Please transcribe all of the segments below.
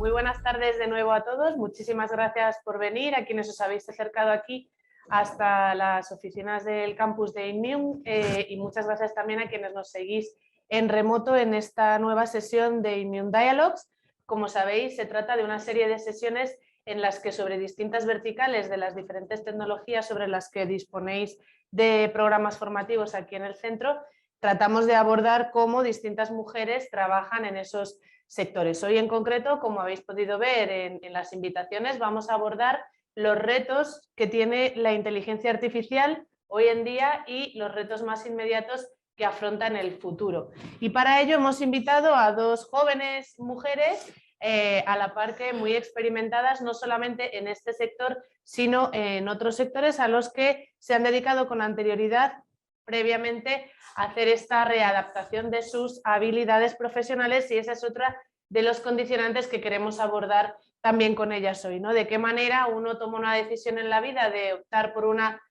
Muy buenas tardes de nuevo a todos. Muchísimas gracias por venir, a quienes os habéis acercado aquí hasta las oficinas del campus de Inmium y muchas gracias también a quienes nos seguís en remoto en esta nueva sesión de Inmium Dialogues. Como sabéis, se trata de una serie de sesiones en las que sobre distintas verticales de las diferentes tecnologías sobre las que disponéis de programas formativos aquí en el centro, tratamos de abordar cómo distintas mujeres trabajan en esos sectores. Hoy en concreto, como habéis podido ver en las invitaciones, vamos a abordar los retos que tiene la inteligencia artificial hoy en día y los retos más inmediatos que afrontan el futuro. Y para ello hemos invitado a dos jóvenes mujeres a la par que muy experimentadas, no solamente en este sector, sino en otros sectores a los que se han dedicado con anterioridad previamente a hacer esta readaptación de sus habilidades profesionales, y esa es otra de los condicionantes que queremos abordar también con ellas hoy, ¿no? De qué manera uno toma una decisión en la vida de optar por una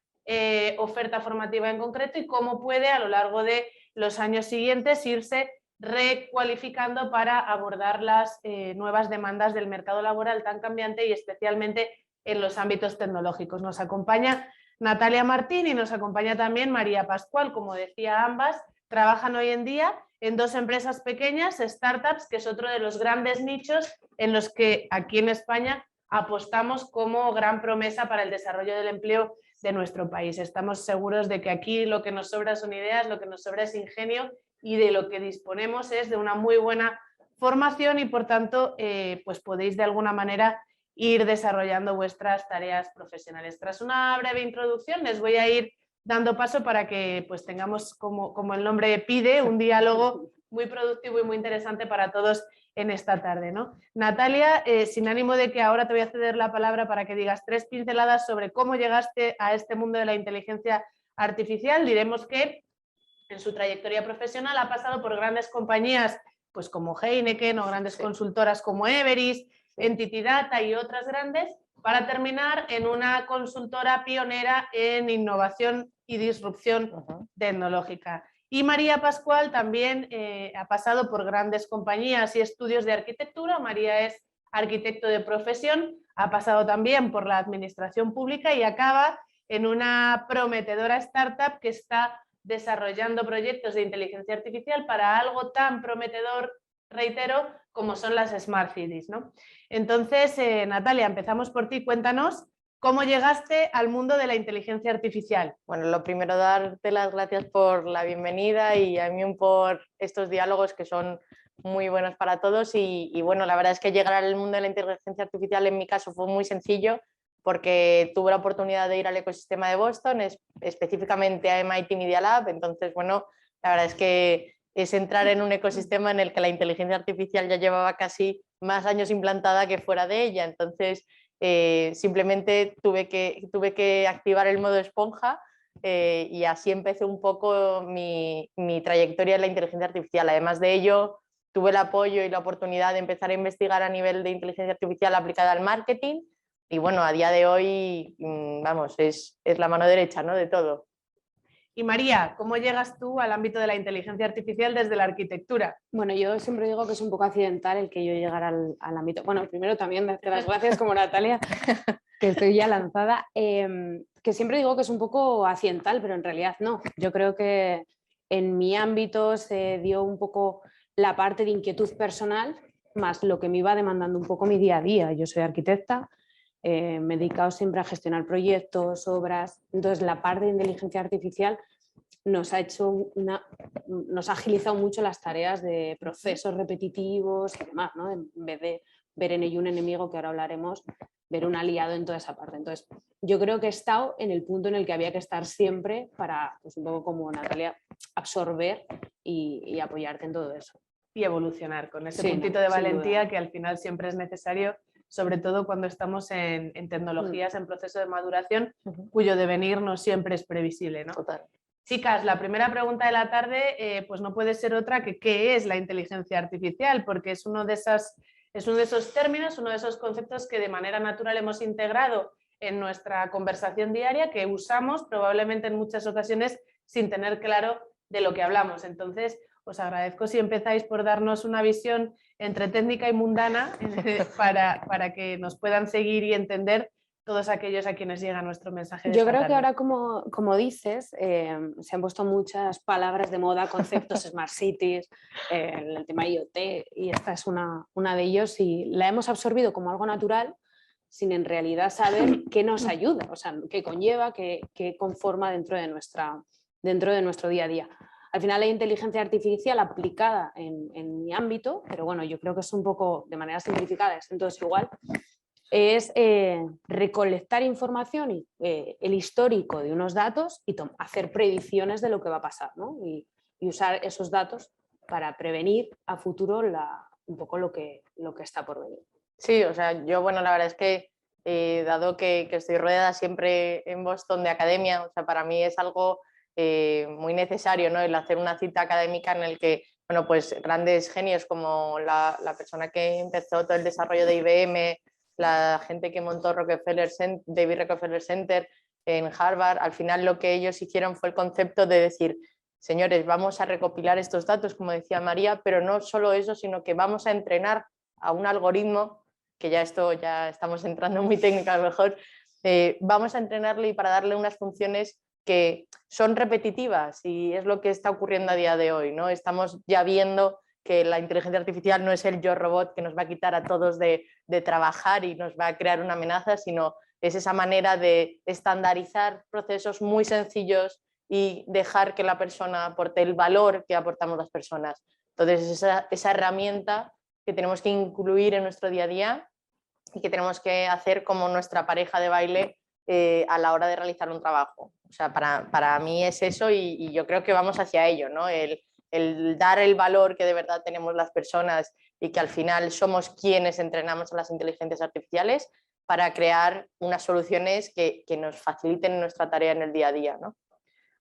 oferta formativa en concreto y cómo puede a lo largo de los años siguientes irse recualificando para abordar las nuevas demandas del mercado laboral tan cambiante y especialmente en los ámbitos tecnológicos. Nos acompaña Natalia Martín y nos acompaña también María Pascual. Como decía, ambas trabajan hoy en día en dos empresas pequeñas, startups, que es otro de los grandes nichos en los que aquí en España apostamos como gran promesa para el desarrollo del empleo de nuestro país. Estamos seguros de que aquí lo que nos sobra son ideas, lo que nos sobra es ingenio y de lo que disponemos es de una muy buena formación y por tanto pues podéis de alguna manera ir desarrollando vuestras tareas profesionales. Tras una breve introducción les voy a ir dando paso para que pues tengamos, como el nombre pide, un diálogo muy productivo y muy interesante para todos en esta tarde, ¿no? Natalia, sin ánimo de que ahora te voy a ceder la palabra para que digas 3 pinceladas sobre cómo llegaste a este mundo de la inteligencia artificial, diremos que en su trayectoria profesional ha pasado por grandes compañías pues como Heineken o grandes consultoras como Everis, Entity Data y otras grandes, para terminar en una consultora pionera en innovación y disrupción tecnológica. Y María Pascual también ha pasado por grandes compañías y estudios de arquitectura. María es arquitecto de profesión, ha pasado también por la administración pública y acaba en una prometedora startup que está desarrollando proyectos de inteligencia artificial para algo tan prometedor, reitero, como son las Smart Cities, ¿no? Entonces, Natalia, empezamos por ti. Cuéntanos cómo llegaste al mundo de la inteligencia artificial. Bueno, lo primero, darte las gracias por la bienvenida y a mí por estos diálogos que son muy buenos para todos y bueno, la verdad es que llegar al mundo de la inteligencia artificial en mi caso fue muy sencillo porque tuve la oportunidad de ir al ecosistema de Boston, específicamente a MIT Media Lab, entonces bueno, la verdad es que es entrar en un ecosistema en el que la inteligencia artificial ya llevaba casi más años implantada que fuera de ella, entonces simplemente tuve que activar el modo esponja y así empecé un poco mi trayectoria en la inteligencia artificial. Además de ello, tuve el apoyo y la oportunidad de empezar a investigar a nivel de inteligencia artificial aplicada al marketing y bueno, a día de hoy, vamos, es la mano derecha, ¿no?, de todo. Y María, ¿cómo llegas tú al ámbito de la inteligencia artificial desde la arquitectura? Bueno, yo siempre digo que es un poco accidental el que yo llegara al ámbito. Bueno, primero también darte las gracias como Natalia, que estoy ya lanzada, que siempre digo que es un poco accidental, pero en realidad no. Yo creo que en mi ámbito se dio un poco la parte de inquietud personal, más lo que me iba demandando un poco mi día a día. Yo soy arquitecta, me he dedicado siempre a gestionar proyectos, obras, entonces la parte de inteligencia artificial nos ha agilizado mucho las tareas de procesos repetitivos y demás, ¿no? En vez de ver en ello un enemigo, que ahora hablaremos, ver un aliado en toda esa parte. Entonces, yo creo que he estado en el punto en el que había que estar siempre para, pues un poco como Natalia, absorber y apoyarte en todo eso. Y evolucionar con ese puntito de valentía que al final siempre es necesario, sobre todo cuando estamos en tecnologías en proceso de maduración, cuyo devenir no siempre es previsible, ¿no? Total. Chicas, la primera pregunta de la tarde pues no puede ser otra que ¿qué es la inteligencia artificial? Porque es uno de esos términos, uno de esos conceptos que de manera natural hemos integrado en nuestra conversación diaria, que usamos probablemente en muchas ocasiones sin tener claro de lo que hablamos. Entonces, os agradezco si empezáis por darnos una visión entre técnica y mundana para que nos puedan seguir y entender todos aquellos a quienes llega nuestro mensaje de Yo esta creo que tarde. ahora, como dices, se han puesto muchas palabras de moda, conceptos, Smart Cities, el tema IoT, y esta es una de ellos, y la hemos absorbido como algo natural, sin en realidad saber qué nos ayuda, o sea, qué conlleva, qué conforma dentro de nuestro día a día. Al final, la inteligencia artificial aplicada en mi ámbito, pero bueno, yo creo que es un poco de manera simplificada, es entonces igual, es recolectar información y el histórico de unos datos y hacer predicciones de lo que va a pasar, ¿no? Y usar esos datos para prevenir a futuro un poco lo que está por venir. Sí, o sea, yo, bueno, la verdad es que dado que estoy rodeada siempre en Boston de academia, o sea, para mí es algo muy necesario, ¿no? El hacer una cita académica en el que, bueno, pues grandes genios como la persona que empezó todo el desarrollo de IBM, la gente que montó David Rockefeller Center en Harvard, al final lo que ellos hicieron fue el concepto de decir, señores, vamos a recopilar estos datos, como decía María, pero no solo eso, sino que vamos a entrenar a un algoritmo, que ya estamos entrando muy técnica a lo mejor, vamos a entrenarle y para darle unas funciones que son repetitivas y es lo que está ocurriendo a día de hoy, ¿no? Estamos ya viendo que la inteligencia artificial no es el yo robot que nos va a quitar a todos de trabajar y nos va a crear una amenaza, sino es esa manera de estandarizar procesos muy sencillos y dejar que la persona aporte el valor que aportamos las personas. Entonces, esa herramienta que tenemos que incluir en nuestro día a día y que tenemos que hacer como nuestra pareja de baile a la hora de realizar un trabajo. O sea, para mí es eso y yo creo que vamos hacia ello, ¿no? El dar el valor que de verdad tenemos las personas y que al final somos quienes entrenamos a las inteligencias artificiales para crear unas soluciones que nos faciliten nuestra tarea en el día a día, ¿no?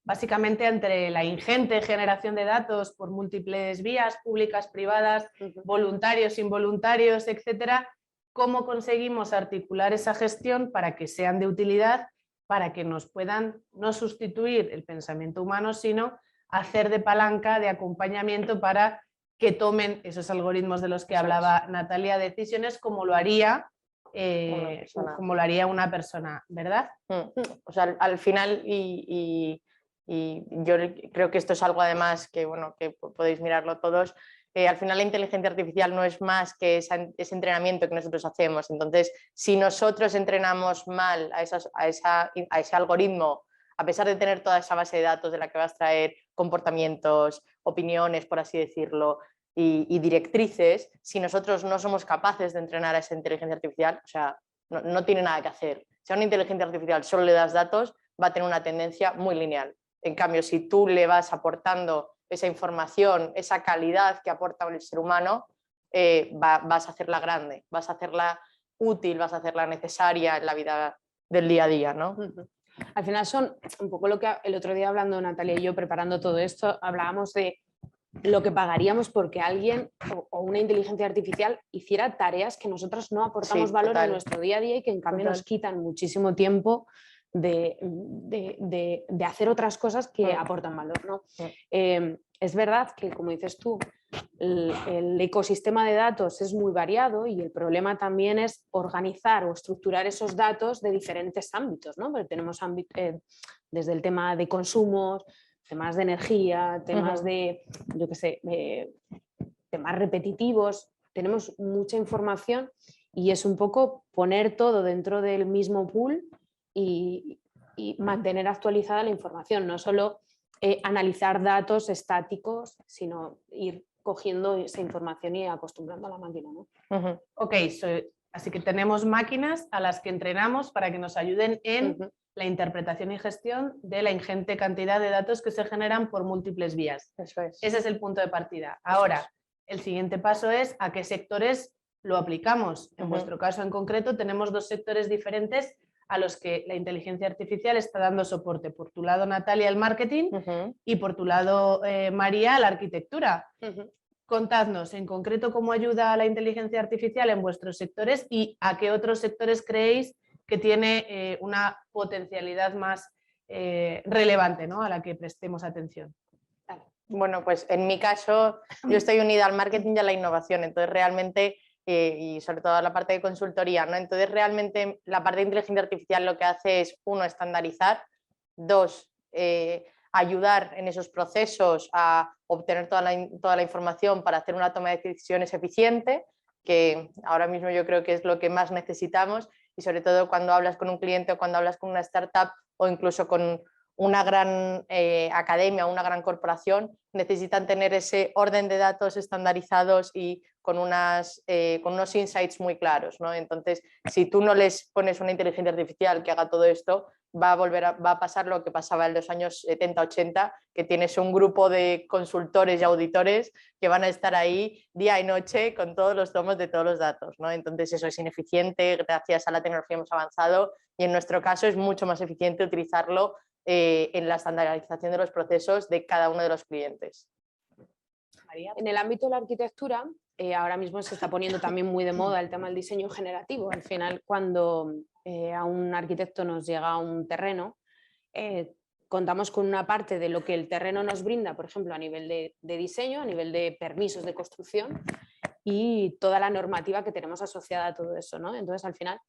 Básicamente, entre la ingente generación de datos por múltiples vías, públicas, privadas, voluntarios, involuntarios, etcétera, ¿cómo conseguimos articular esa gestión para que sean de utilidad, para que nos puedan no sustituir el pensamiento humano, sino hacer de palanca, de acompañamiento para que tomen esos algoritmos de los que hablaba Natalia, decisiones como lo haría una persona, ¿verdad? O sea, al final, y yo creo que esto es algo además que, bueno, que podéis mirarlo todos, al final la inteligencia artificial no es más que ese entrenamiento que nosotros hacemos. Entonces, si nosotros entrenamos mal a ese algoritmo, a pesar de tener toda esa base de datos de la que vas a traer comportamientos, opiniones, por así decirlo, y directrices, si nosotros no somos capaces de entrenar a esa inteligencia artificial, o sea, no tiene nada que hacer. Si a una inteligencia artificial solo le das datos, va a tener una tendencia muy lineal. En cambio, si tú le vas aportando esa información, esa calidad que aporta el ser humano, vas a hacerla grande, vas a hacerla útil, vas a hacerla necesaria en la vida del día a día, ¿no? Al final son un poco lo que el otro día hablando Natalia y yo preparando todo esto, hablábamos de lo que pagaríamos porque alguien o una inteligencia artificial hiciera tareas que nosotros no aportamos valor a nuestro día a día y que en cambio nos quitan muchísimo tiempo de hacer otras cosas que aportan valor, ¿no? Es verdad que, como dices tú, el ecosistema de datos es muy variado y el problema también es organizar o estructurar esos datos de diferentes ámbitos, ¿no? Porque tenemos desde el tema de consumos, temas de energía, temas de, yo qué sé, temas repetitivos, tenemos mucha información y es un poco poner todo dentro del mismo pool y mantener actualizada la información, no solo analizar datos estáticos, sino ir cogiendo esa información y acostumbrando a la máquina, ¿no? Ok, así que tenemos máquinas a las que entrenamos para que nos ayuden en la interpretación y gestión de la ingente cantidad de datos que se generan por múltiples vías. Eso es. Ese es el punto de partida. Ahora, el siguiente paso es a qué sectores lo aplicamos. En vuestro caso en concreto tenemos dos sectores diferentes a los que la inteligencia artificial está dando soporte. Por tu lado, Natalia, el marketing y por tu lado, María, la arquitectura. Contadnos en concreto cómo ayuda a la inteligencia artificial en vuestros sectores y a qué otros sectores creéis que tiene una potencialidad más relevante, ¿no? A la que prestemos atención. Bueno, pues en mi caso yo estoy unida al marketing y a la innovación, entonces realmente, y sobre todo a la parte de consultoría, ¿no? Entonces realmente la parte de inteligencia artificial lo que hace es, uno, estandarizar, dos, ayudar en esos procesos a obtener toda la información para hacer una toma de decisiones eficiente, que ahora mismo yo creo que es lo que más necesitamos, y sobre todo cuando hablas con un cliente o cuando hablas con una startup o incluso con una gran academia o una gran corporación, necesitan tener ese orden de datos estandarizados y con unos insights muy claros, ¿no? Entonces, si tú no les pones una inteligencia artificial que haga todo esto, va a pasar lo que pasaba en los años 70-80, que tienes un grupo de consultores y auditores que van a estar ahí día y noche con todos los tomos de todos los datos, ¿no? Entonces eso es ineficiente, gracias a la tecnología hemos avanzado y en nuestro caso es mucho más eficiente utilizarlo en la estandarización de los procesos de cada uno de los clientes. María. En el ámbito de la arquitectura, ahora mismo se está poniendo también muy de moda el tema del diseño generativo. Al final, cuando a un arquitecto nos llega un terreno, contamos con una parte de lo que el terreno nos brinda, por ejemplo, a nivel de diseño, a nivel de permisos de construcción y toda la normativa que tenemos asociada a todo eso, ¿no? Entonces, al final,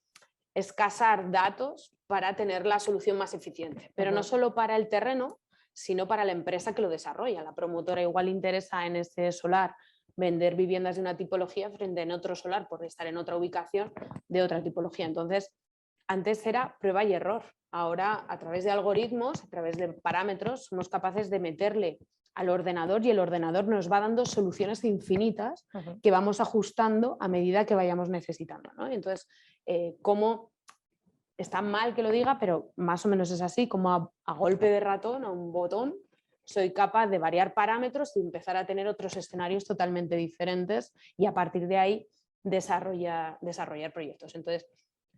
es casar datos para tener la solución más eficiente, pero no solo para el terreno, sino para la empresa que lo desarrolla. La promotora igual interesa en este solar vender viviendas de una tipología frente a otro solar por estar en otra ubicación de otra tipología. Entonces, antes era prueba y error. Ahora, a través de algoritmos, a través de parámetros, somos capaces de meterle al ordenador y el ordenador nos va dando soluciones infinitas que vamos ajustando a medida que vayamos necesitando, ¿no? Entonces, como está mal que lo diga, pero más o menos es así, como a golpe de ratón, a un botón, soy capaz de variar parámetros y empezar a tener otros escenarios totalmente diferentes y a partir de ahí desarrollar proyectos. Entonces,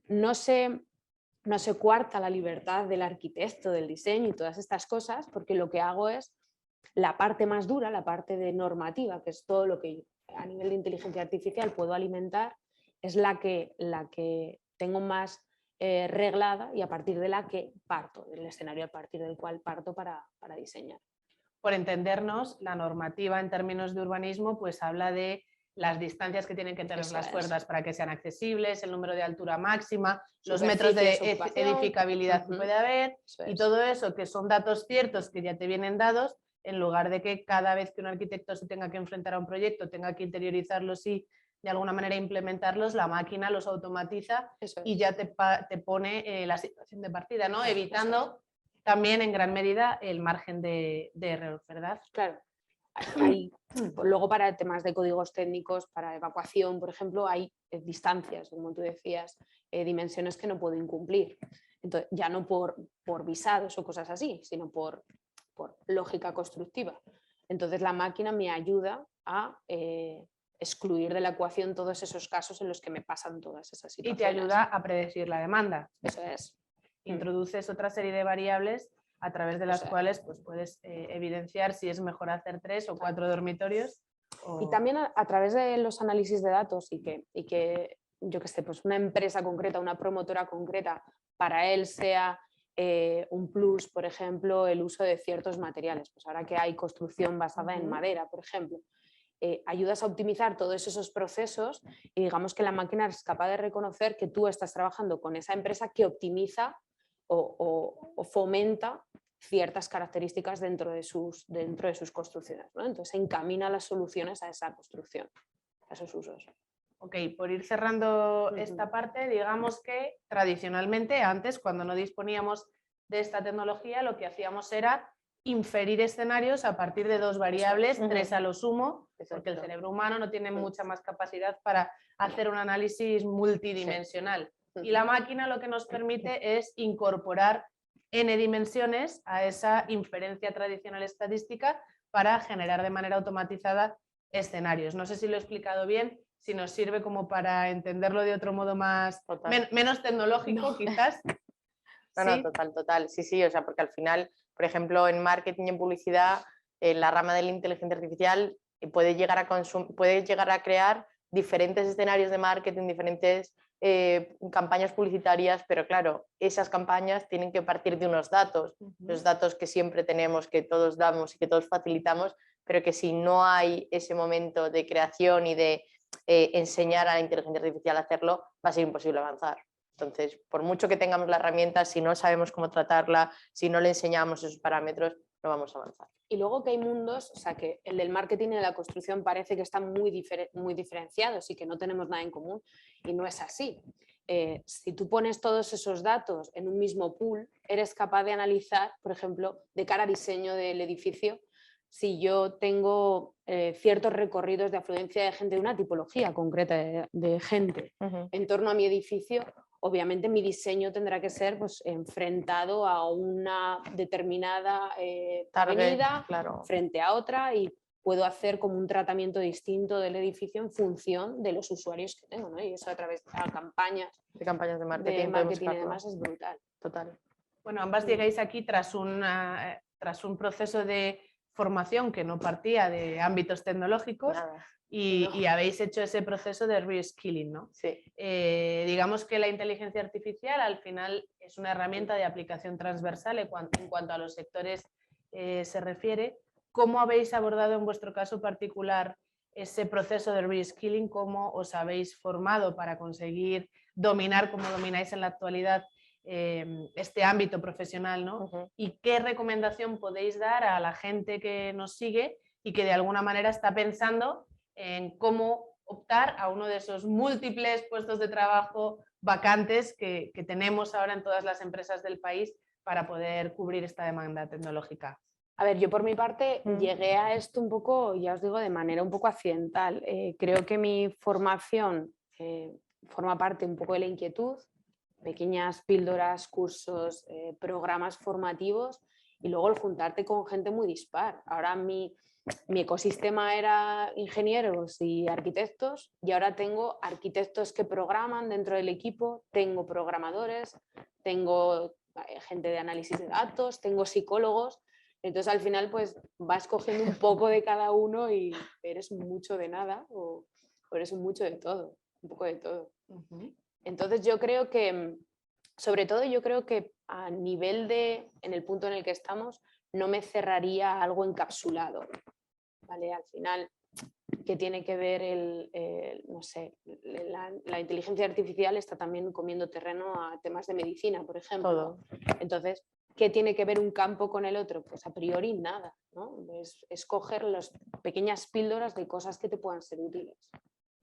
no se coarta la libertad del arquitecto, del diseño y todas estas cosas, porque lo que hago es la parte más dura, la parte de normativa, que es todo lo que a nivel de inteligencia artificial puedo alimentar, es la que tengo más reglada y a partir de la que parto, del escenario a partir del cual parto para diseñar. Por entendernos, la normativa en términos de urbanismo pues habla de las distancias que tienen que tener las puertas para que sean accesibles, el número de altura máxima, los metros de edificabilidad que puede haber y todo eso que son datos ciertos que ya te vienen dados, en lugar de que cada vez que un arquitecto se tenga que enfrentar a un proyecto tenga que interiorizarlos y de alguna manera implementarlos, la máquina los automatiza y ya te pone la situación de partida, ¿no? Evitando también en gran medida el margen de error, ¿verdad? Claro. Luego para temas de códigos técnicos, para evacuación, por ejemplo, hay distancias, como tú decías, dimensiones que no puedo incumplir. Entonces, ya no por visados o cosas así, sino por lógica constructiva. Entonces la máquina me ayuda a excluir de la ecuación todos esos casos en los que me pasan todas esas situaciones. Y te ayuda a predecir la demanda. Eso es. Introduces otra serie de variables a través de las cuales pues, puedes evidenciar si es mejor hacer 3 o 4 dormitorios. Y también a través de los análisis de datos y que yo que sé, pues una empresa concreta, una promotora concreta, para él sea un plus, por ejemplo, el uso de ciertos materiales. Pues ahora que hay construcción basada en madera, por ejemplo, ayudas a optimizar todos esos procesos y digamos que la máquina es capaz de reconocer que tú estás trabajando con esa empresa que optimiza o fomenta ciertas características dentro de sus construcciones, ¿no? Entonces encamina las soluciones a esa construcción, a esos usos. Ok, por ir cerrando esta parte, digamos que tradicionalmente antes, cuando no disponíamos de esta tecnología, lo que hacíamos era inferir escenarios a partir de 2 variables, 3 a lo sumo, porque el cerebro humano no tiene mucha más capacidad para hacer un análisis multidimensional. Y la máquina lo que nos permite es incorporar n dimensiones a esa inferencia tradicional estadística para generar de manera automatizada escenarios. No sé si lo he explicado bien, si nos sirve como para entenderlo de otro modo más, menos tecnológico, quizás. No, total. Sí, o sea, porque al final, por ejemplo, en marketing y en publicidad, la rama de la inteligencia artificial puede llegar a crear diferentes escenarios de marketing, diferentes campañas publicitarias, pero claro, esas campañas tienen que partir de unos datos, los datos que siempre tenemos, que todos damos y que todos facilitamos, pero que si no hay ese momento de creación y de enseñar a la inteligencia artificial a hacerlo, va a ser imposible avanzar. Entonces, por mucho que tengamos la herramienta, si no sabemos cómo tratarla, si no le enseñamos esos parámetros, no vamos a avanzar. Y luego que hay mundos, o sea, que el del marketing y de la construcción parece que están muy diferenciados y que no tenemos nada en común, y no es así. Si tú pones todos esos datos en un mismo pool, eres capaz de analizar, por ejemplo, de cara a diseño del edificio, si yo tengo ciertos recorridos de afluencia de gente de una tipología concreta de gente en torno a mi edificio, obviamente mi diseño tendrá que ser pues, enfrentado a una determinada avenida claro, frente a otra, y puedo hacer como un tratamiento distinto del edificio en función de los usuarios que tengo, ¿no? Y eso a través de campañas de marketing, y demás es brutal. Total. Bueno, ambas llegáis aquí tras un proceso de formación que no partía de ámbitos tecnológicos. Nada. Y habéis hecho ese proceso de reskilling, ¿no? Sí. Digamos que la inteligencia artificial al final es una herramienta de aplicación transversal en cuanto a los sectores se refiere. ¿Cómo habéis abordado en vuestro caso particular ese proceso de reskilling? ¿Cómo os habéis formado para conseguir dominar, como domináis en la actualidad, este ámbito profesional, ¿no? ¿Y qué recomendación podéis dar a la gente que nos sigue y que de alguna manera está pensando en cómo optar a uno de esos múltiples puestos de trabajo vacantes que tenemos ahora en todas las empresas del país para poder cubrir esta demanda tecnológica? A ver, yo por mi parte llegué a esto un poco, ya os digo, de manera un poco accidental. Creo que mi formación forma parte un poco de la inquietud, pequeñas píldoras, cursos, programas formativos, y luego el juntarte con gente muy dispar. Ahora mi ecosistema era ingenieros y arquitectos, y ahora tengo arquitectos que programan dentro del equipo, tengo programadores, tengo gente de análisis de datos, tengo psicólogos. Entonces al final pues vas cogiendo un poco de cada uno y eres mucho de nada o eres un mucho de todo, un poco de todo. Entonces yo creo que, sobre todo yo creo que a nivel en el punto en el que estamos, no me cerraría a algo encapsulado, ¿vale? Al final, ¿qué tiene que ver no sé, la inteligencia artificial está también comiendo terreno a temas de medicina, por ejemplo. Todo. Entonces, ¿qué tiene que ver un campo con el otro? Pues a priori nada, ¿no? Es coger las pequeñas píldoras de cosas que te puedan ser útiles.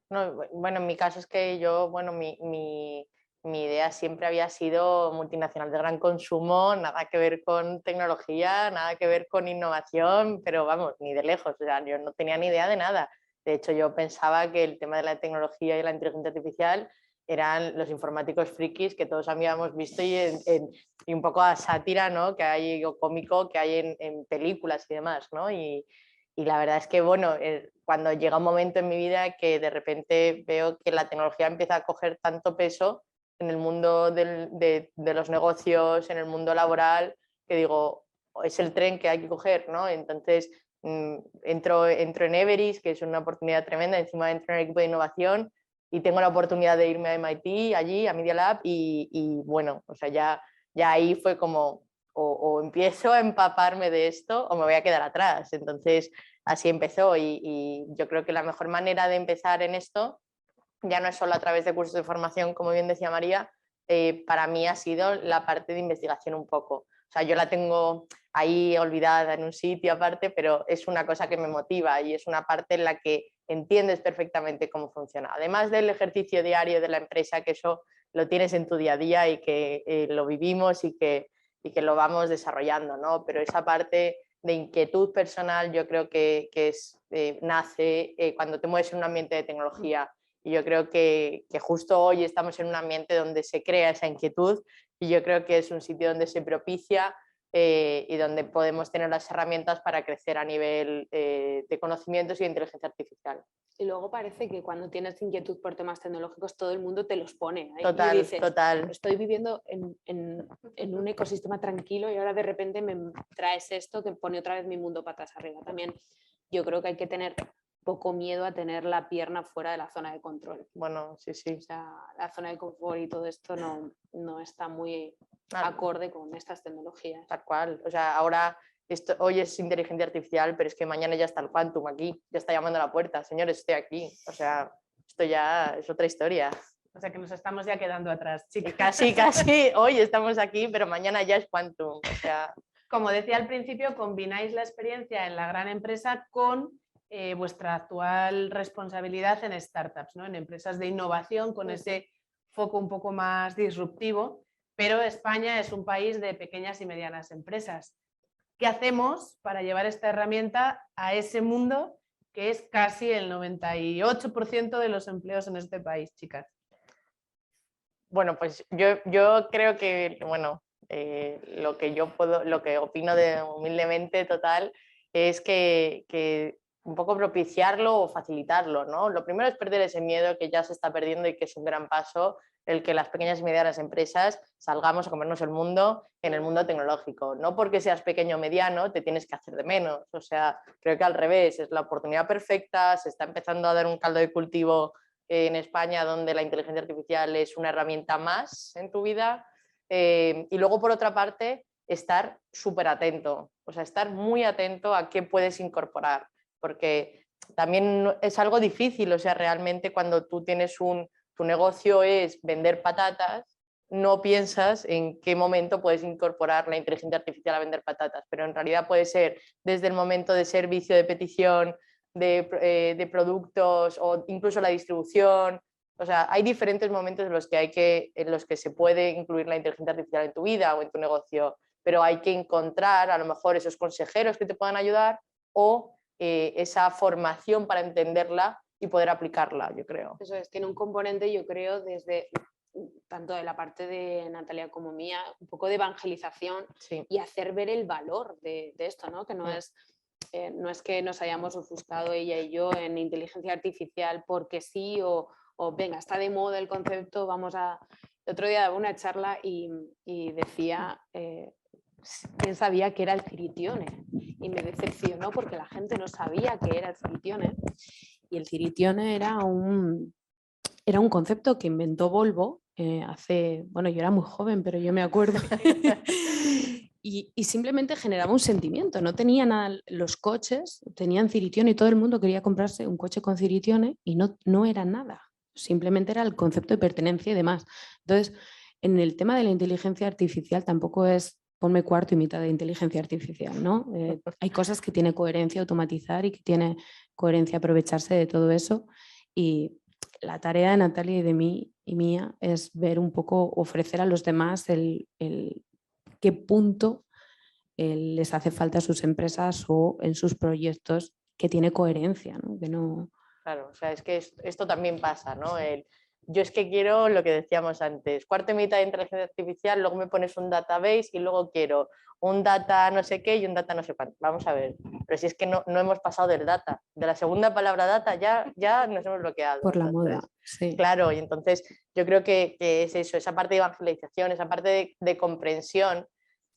No, bueno, en mi caso es que yo, bueno, mi idea siempre había sido multinacional de gran consumo, nada que ver con tecnología, nada que ver con innovación, pero vamos, ni de lejos, o sea, yo no tenía ni idea de nada. De hecho, yo pensaba que el tema de la tecnología y la inteligencia artificial eran los informáticos frikis que todos habíamos visto y un poco a sátira, ¿no? Que hay, o cómico que hay en películas y demás, ¿no? Y la verdad es que, bueno, cuando llega un momento en mi vida que de repente veo que la tecnología empieza a coger tanto peso en el mundo de los negocios, en el mundo laboral, que digo, es el tren que hay que coger, ¿no? Entonces entro en Everis, que es una oportunidad tremenda, encima entro en el equipo de innovación y tengo la oportunidad de irme a MIT, allí, a Media Lab, y bueno, o sea, ya ahí fue como, o empiezo a empaparme de esto o me voy a quedar atrás. Entonces, así empezó y yo creo que la mejor manera de empezar en esto ya no es solo a través de cursos de formación, como bien decía María, para mí ha sido la parte de investigación un poco. O sea, yo la tengo ahí olvidada en un sitio aparte, pero es una cosa que me motiva y es una parte en la que entiendes perfectamente cómo funciona. Además del ejercicio diario de la empresa, que eso lo tienes en tu día a día y que lo vivimos y que lo vamos desarrollando, ¿no? Pero esa parte de inquietud personal yo creo que nace cuando te mueves en un ambiente de tecnología. Y yo creo que justo hoy estamos en un ambiente donde se crea esa inquietud y yo creo que es un sitio donde se propicia y donde podemos tener las herramientas para crecer a nivel de conocimientos y de inteligencia artificial. Y luego parece que cuando tienes inquietud por temas tecnológicos todo el mundo te los pone. Ahí. Total, y dices, total. Estoy viviendo en un ecosistema tranquilo y ahora de repente me traes esto que pone otra vez mi mundo patas arriba. También yo creo que hay que tener poco miedo a tener la pierna fuera de la zona de control. Bueno, sí, sí. O sea, la zona de confort y todo esto no está muy acorde con estas tecnologías. Tal cual. O sea, ahora hoy es inteligencia artificial, pero es que mañana ya está el quantum aquí, ya está llamando a la puerta, señores, estoy aquí. O sea, esto ya es otra historia. O sea que nos estamos ya quedando atrás, chicas. Casi, hoy estamos aquí, pero mañana ya es quantum. O sea... Como decía al principio, combináis la experiencia en la gran empresa con vuestra actual responsabilidad en startups, ¿no? En empresas de innovación con ese foco un poco más disruptivo, pero España es un país de pequeñas y medianas empresas. ¿Qué hacemos para llevar esta herramienta a ese mundo que es casi el 98% de los empleos en este país, chicas? Bueno, pues yo creo que, bueno, lo que opino humildemente total es que un poco propiciarlo o facilitarlo, ¿no? Lo primero es perder ese miedo que ya se está perdiendo y que es un gran paso el que las pequeñas y medianas empresas salgamos a comernos el mundo en el mundo tecnológico. No porque seas pequeño o mediano te tienes que hacer de menos. O sea, creo que al revés, es la oportunidad perfecta, se está empezando a dar un caldo de cultivo en España donde la inteligencia artificial es una herramienta más en tu vida. Y luego, por otra parte, estar súper atento, o sea, estar muy atento a qué puedes incorporar, porque también es algo difícil, o sea, realmente cuando tú tienes tu negocio es vender patatas, no piensas en qué momento puedes incorporar la inteligencia artificial a vender patatas, pero en realidad puede ser desde el momento de servicio, de petición, de productos o incluso la distribución. O sea, hay diferentes momentos en los que se puede incluir la inteligencia artificial en tu vida o en tu negocio, pero hay que encontrar a lo mejor esos consejeros que te puedan ayudar o esa formación para entenderla y poder aplicarla, yo creo. Eso es, tiene un componente, yo creo, desde tanto de la parte de Natalia como mía, un poco de evangelización, sí, y hacer ver el valor de esto, ¿no? Que no es que nos hayamos ofuscado ella y yo en inteligencia artificial porque sí o venga, está de moda el concepto, vamos a... El otro día daba una charla y decía, ¿quién sabía que era el Ciritione? Y me decepcionó porque la gente no sabía que era el Ciritione. Y el Ciritione era un concepto que inventó Volvo hace... Bueno, yo era muy joven, pero yo me acuerdo. Y simplemente generaba un sentimiento, no tenía nada, los coches tenían Ciritione y todo el mundo quería comprarse un coche con Ciritione y no era nada, simplemente era el concepto de pertenencia y demás. Entonces, en el tema de la inteligencia artificial tampoco es ponme cuarto y mitad de inteligencia artificial, ¿no? Hay cosas que tiene coherencia automatizar y que tiene coherencia aprovecharse de todo eso, y la tarea de Natalia y de mí y mía es ver un poco, ofrecer a los demás el qué punto les hace falta a sus empresas o en sus proyectos que tiene coherencia, ¿no? Que no... Claro, o sea, es que esto también pasa, ¿no? Yo es que quiero lo que decíamos antes, cuarto y mitad de inteligencia artificial, luego me pones un database y luego quiero un data no sé qué y un data no sé cuánto. Vamos a ver, pero si es que no hemos pasado del data, de la segunda palabra data ya nos hemos bloqueado. Por la moda, sí. Claro, y entonces yo creo que es eso, esa parte de evangelización, esa parte de comprensión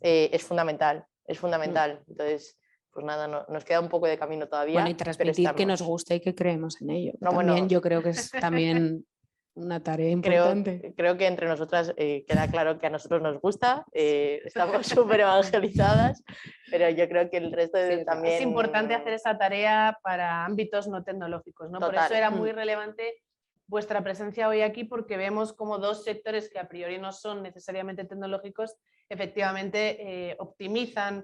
es fundamental, es fundamental. Entonces, pues nada, nos queda un poco de camino todavía. Bueno, y transmitir que nos gusta y que creemos en ello. No, también bueno, yo creo que es también una tarea importante. Creo que entre nosotras queda claro que a nosotros nos gusta, estamos súper evangelizadas, pero yo creo que el resto también... Es importante hacer esa tarea para ámbitos no tecnológicos, ¿no? Por eso era muy relevante vuestra presencia hoy aquí, porque vemos como dos sectores que a priori no son necesariamente tecnológicos, efectivamente optimizan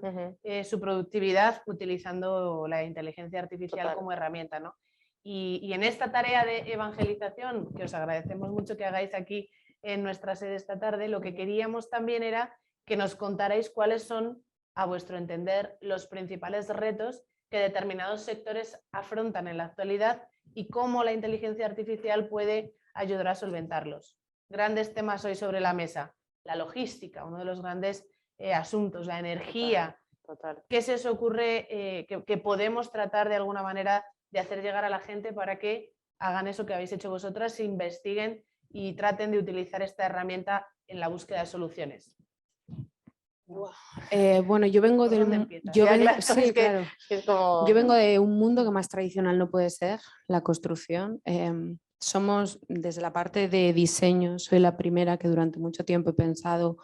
su productividad utilizando la inteligencia artificial como herramienta, ¿no? Y en esta tarea de evangelización, que os agradecemos mucho que hagáis aquí en nuestra sede esta tarde, lo que queríamos también era que nos contarais cuáles son, a vuestro entender, los principales retos que determinados sectores afrontan en la actualidad y cómo la inteligencia artificial puede ayudar a solventarlos. Grandes temas hoy sobre la mesa. La logística, uno de los grandes asuntos, la energía. Total. ¿Qué se os ocurre que podemos tratar de alguna manera de hacer llegar a la gente para que hagan eso que habéis hecho vosotras, se investiguen y traten de utilizar esta herramienta en la búsqueda de soluciones? Bueno, yo vengo yo vengo de un mundo que más tradicional no puede ser, la construcción. Somos, desde la parte de diseño, soy la primera que durante mucho tiempo he pensado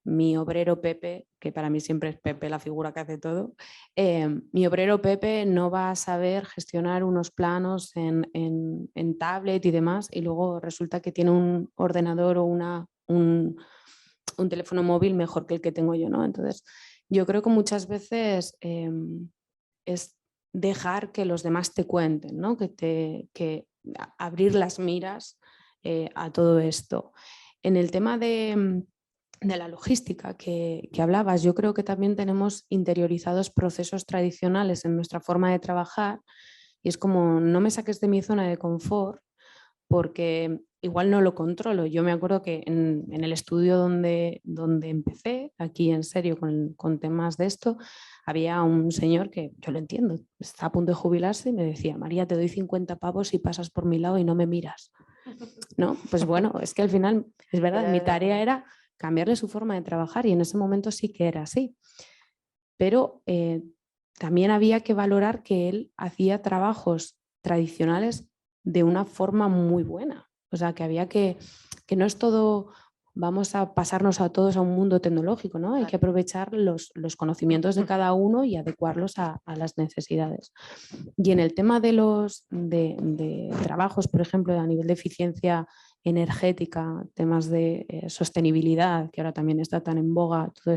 mi obrero Pepe, que para mí siempre es Pepe la figura que hace todo, mi obrero Pepe no va a saber gestionar unos planos en tablet y demás, y luego resulta que tiene un ordenador o un teléfono móvil mejor que el que tengo yo, ¿no? Entonces, yo creo que muchas veces es dejar que los demás te cuenten, ¿no? Que abrir las miras a todo esto. En el tema de la logística que hablabas, yo creo que también tenemos interiorizados procesos tradicionales en nuestra forma de trabajar y es como no me saques de mi zona de confort porque igual no lo controlo. Yo me acuerdo que en el estudio donde empecé, aquí en serio con temas de esto, había un señor que yo lo entiendo, está a punto de jubilarse y me decía, María, te doy 50 pavos si pasas por mi lado y no me miras. ¿No? Pues bueno, es que al final, es verdad, mi tarea era cambiarle su forma de trabajar y en ese momento sí que era así. Pero también había que valorar que él hacía trabajos tradicionales de una forma muy buena. O sea, que había que no es todo, vamos a pasarnos a todos a un mundo tecnológico, ¿no? Hay que aprovechar los conocimientos de cada uno y adecuarlos a las necesidades. Y en el tema de los de trabajos, por ejemplo, a nivel de eficiencia energética, temas de sostenibilidad, que ahora también está tan en boga todo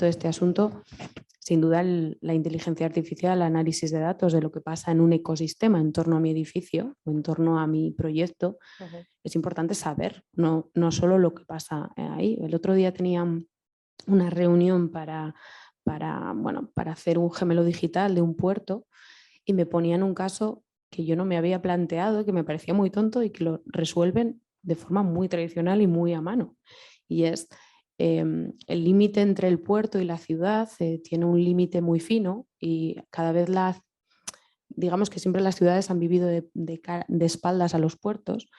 este asunto, sin duda la inteligencia artificial, el análisis de datos de lo que pasa en un ecosistema en torno a mi edificio o en torno a mi proyecto, es importante saber, no solo lo que pasa ahí. El otro día tenía una reunión para hacer un gemelo digital de un puerto y me ponían un caso que yo no me había planteado, que me parecía muy tonto y que lo resuelven de forma muy tradicional y muy a mano. Y es el límite entre el puerto y la ciudad tiene un límite muy fino y cada vez digamos que siempre las ciudades han vivido de espaldas a los puertos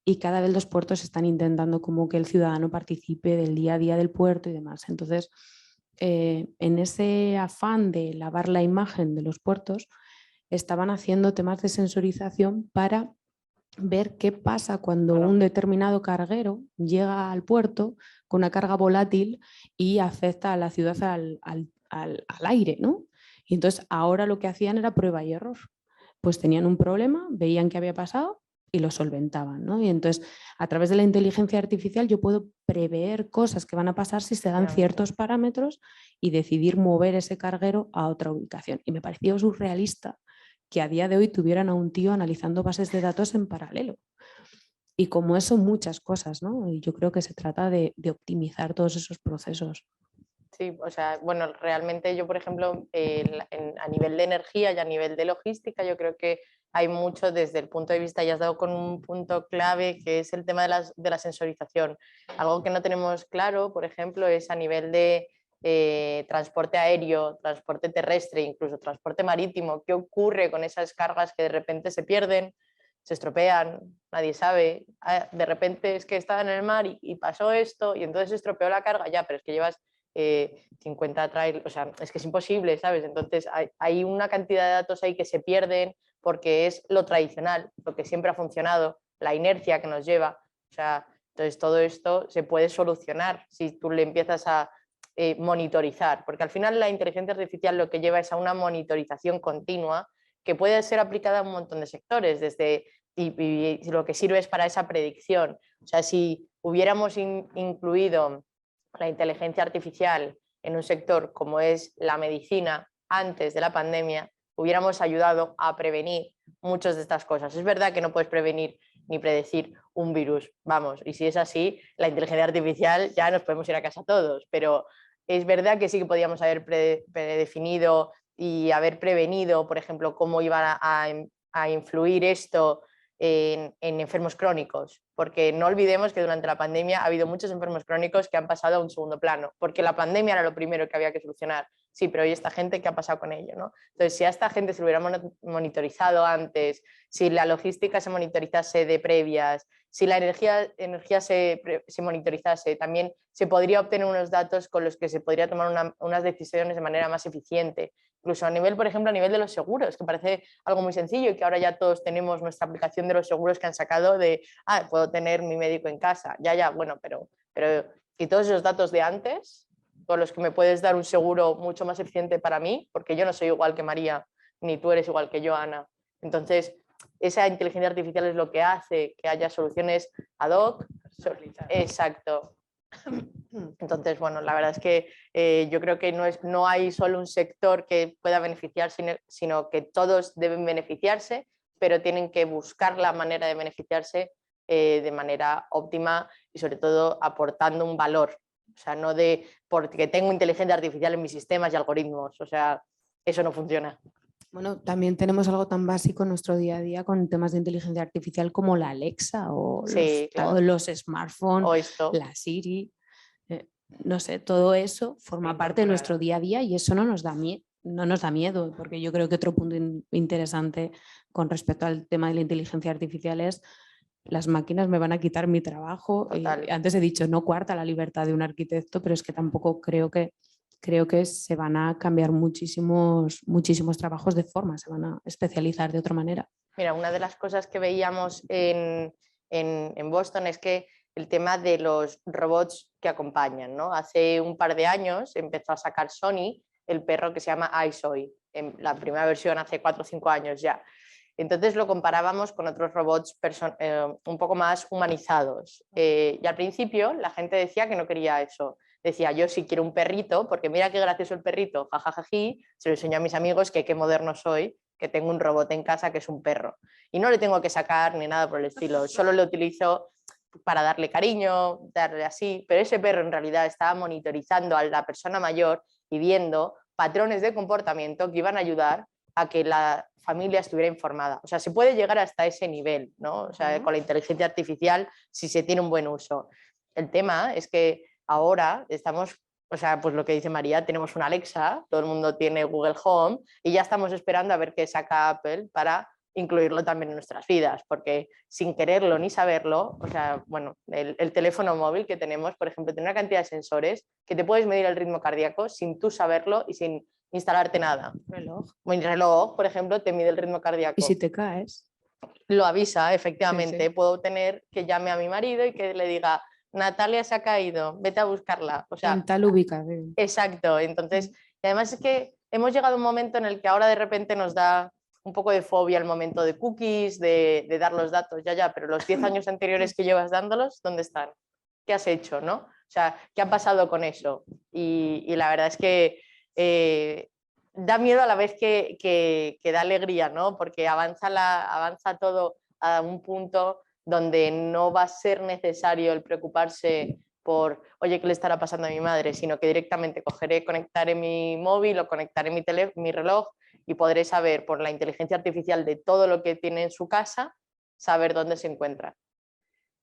y cada vez los puertos están intentando como que el ciudadano participe del día a día del puerto y demás. Entonces, en ese afán de lavar la imagen de los puertos, estaban haciendo temas de sensorización para ver qué pasa cuando un determinado carguero llega al puerto con una carga volátil y afecta a la ciudad al aire, ¿no? Y entonces ahora lo que hacían era prueba y error. Pues tenían un problema, veían qué había pasado y lo solventaban, ¿no? Y entonces a través de la inteligencia artificial yo puedo prever cosas que van a pasar si se dan ciertos parámetros y decidir mover ese carguero a otra ubicación. Y me pareció surrealista que a día de hoy tuvieran a un tío analizando bases de datos en paralelo. Y como eso, muchas cosas, ¿no? Y yo creo que se trata de optimizar todos esos procesos. Sí, o sea, bueno, realmente yo, por ejemplo, a nivel de energía y a nivel de logística, yo creo que hay mucho desde el punto de vista, ya has dado con un punto clave, que es el tema de la sensorización. Algo que no tenemos claro, por ejemplo, es a nivel de transporte aéreo, transporte terrestre, incluso transporte marítimo. ¿Qué ocurre con esas cargas que de repente se pierden, se estropean, nadie sabe? De repente es que estaba en el mar y pasó esto y entonces se estropeó la carga, ya, pero es que llevas 50 trailers, o sea, es que es imposible, ¿sabes? Entonces hay una cantidad de datos ahí que se pierden porque es lo tradicional, lo que siempre ha funcionado, la inercia que nos lleva, o sea, entonces todo esto se puede solucionar si tú le empiezas a monitorizar, porque al final la inteligencia artificial lo que lleva es a una monitorización continua que puede ser aplicada a un montón de sectores, y lo que sirve es para esa predicción. O sea, si hubiéramos incluido la inteligencia artificial en un sector como es la medicina antes de la pandemia, hubiéramos ayudado a prevenir muchas de estas cosas. Es verdad que no puedes prevenir ni predecir un virus, vamos, y si es así, la inteligencia artificial ya nos podemos ir a casa todos, pero es verdad que sí que podíamos haber predefinido y haber prevenido, por ejemplo, cómo iba a influir esto en enfermos crónicos, porque no olvidemos que durante la pandemia ha habido muchos enfermos crónicos que han pasado a un segundo plano, porque la pandemia era lo primero que había que solucionar. Sí, pero ¿y esta gente qué ha pasado con ello, ¿no? Entonces, si a esta gente se lo hubiera monitorizado antes, si la logística se monitorizase de previas, si la energía se monitorizase, también se podría obtener unos datos con los que se podría tomar unas decisiones de manera más eficiente. Incluso a nivel, por ejemplo, a nivel de los seguros, que parece algo muy sencillo y que ahora ya todos tenemos nuestra aplicación de los seguros que han sacado de, puedo tener mi médico en casa, ya, bueno, pero y todos esos datos de antes, con los que me puedes dar un seguro mucho más eficiente para mí, porque yo no soy igual que María, ni tú eres igual que yo, Ana. Entonces, esa inteligencia artificial es lo que hace que haya soluciones ad hoc. Exacto. Entonces, bueno, la verdad es que yo creo que no hay solo un sector que pueda beneficiarse, sino que todos deben beneficiarse, pero tienen que buscar la manera de beneficiarse de manera óptima y sobre todo aportando un valor. O sea, no de porque tengo inteligencia artificial en mis sistemas y algoritmos. O sea, eso no funciona. Bueno, también tenemos algo tan básico en nuestro día a día con temas de inteligencia artificial como la Alexa o Sí, claro. todos los smartphones, O esto. la Siri. No sé, todo eso forma parte de nuestro día a día y eso no nos da miedo, porque yo creo que otro punto interesante con respecto al tema de la inteligencia artificial es las máquinas me van a quitar mi trabajo. Antes he dicho, no coarta la libertad de un arquitecto, pero es que tampoco creo que se van a cambiar muchísimos trabajos de forma, se van a especializar de otra manera. Mira, una de las cosas que veíamos en Boston es que el tema de los robots que acompañan, ¿no? Hace un par de años empezó a sacar Sony el perro que se llama iZoe, en la primera versión hace 4 o 5 años ya. Entonces lo comparábamos con otros robots un poco más humanizados. Y al principio la gente decía que no quería eso. Decía, yo sí quiero un perrito, porque mira qué gracioso el perrito, jajajají, se lo enseño a mis amigos que qué moderno soy, que tengo un robot en casa que es un perro. Y no le tengo que sacar ni nada por el estilo, solo lo utilizo para darle cariño, darle así, pero ese perro en realidad estaba monitorizando a la persona mayor y viendo patrones de comportamiento que iban a ayudar a que la familia estuviera informada. O sea, se puede llegar hasta ese nivel, ¿no? O sea, con la inteligencia artificial si se tiene un buen uso. El tema es que ahora estamos, o sea, pues lo que dice María, tenemos una Alexa, todo el mundo tiene Google Home y ya estamos esperando a ver qué saca Apple para incluirlo también en nuestras vidas, porque sin quererlo ni saberlo, o sea, bueno, el teléfono móvil que tenemos, por ejemplo, tiene una cantidad de sensores que te puedes medir el ritmo cardíaco sin tú saberlo y sin instalarte nada. Mi reloj, por ejemplo, te mide el ritmo cardíaco. ¿Y si te caes? Lo avisa, efectivamente. Sí. Puedo tener que llame a mi marido y que le diga, Natalia se ha caído, vete a buscarla. O sea, en tal ubicación. Exacto. Entonces, y además es que hemos llegado a un momento en el que ahora de repente nos da un poco de fobia el momento de cookies, de dar los datos, ya, pero los 10 años anteriores que llevas dándolos, ¿dónde están? ¿Qué has hecho? ¿No? O sea, ¿qué ha pasado con eso? Y la verdad es que da miedo a la vez que da alegría, ¿no? Porque avanza todo a un punto donde no va a ser necesario el preocuparse por, oye, ¿qué le estará pasando a mi madre? Sino que directamente conectaré mi móvil o conectaré mi reloj y podré saber por la inteligencia artificial de todo lo que tiene en su casa, saber dónde se encuentra.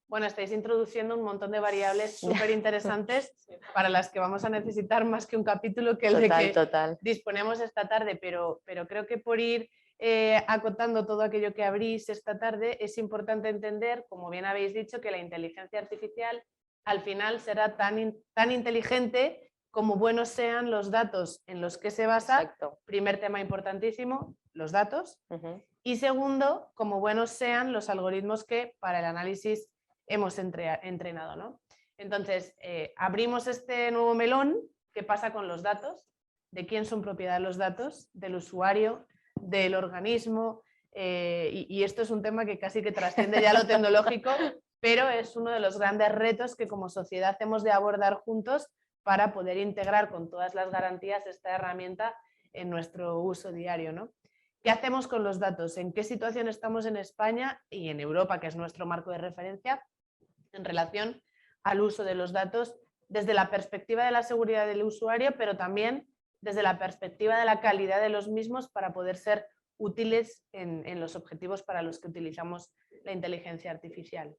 Bueno, estáis introduciendo un montón de variables súper interesantes para las que vamos a necesitar más que un capítulo que el de que disponemos esta tarde, pero creo que por ir acotando todo aquello que abrís esta tarde, es importante entender, como bien habéis dicho, que la inteligencia artificial al final será tan inteligente como buenos sean los datos en los que se basa. Exacto. Primer tema importantísimo, los datos. Y segundo, como buenos sean los algoritmos que para el análisis hemos entrenado, ¿no? Entonces, abrimos este nuevo melón. ¿Qué pasa con los datos? ¿De quién son propiedad los datos? ¿Del usuario? ¿Del organismo? Y esto es un tema que casi que trasciende ya lo tecnológico, pero es uno de los grandes retos que como sociedad hemos de abordar juntos para poder integrar con todas las garantías esta herramienta en nuestro uso diario, ¿no? ¿Qué hacemos con los datos? ¿En qué situación estamos en España y en Europa, que es nuestro marco de referencia, en relación al uso de los datos desde la perspectiva de la seguridad del usuario, pero también desde la perspectiva de la calidad de los mismos para poder ser útiles en los objetivos para los que utilizamos la inteligencia artificial?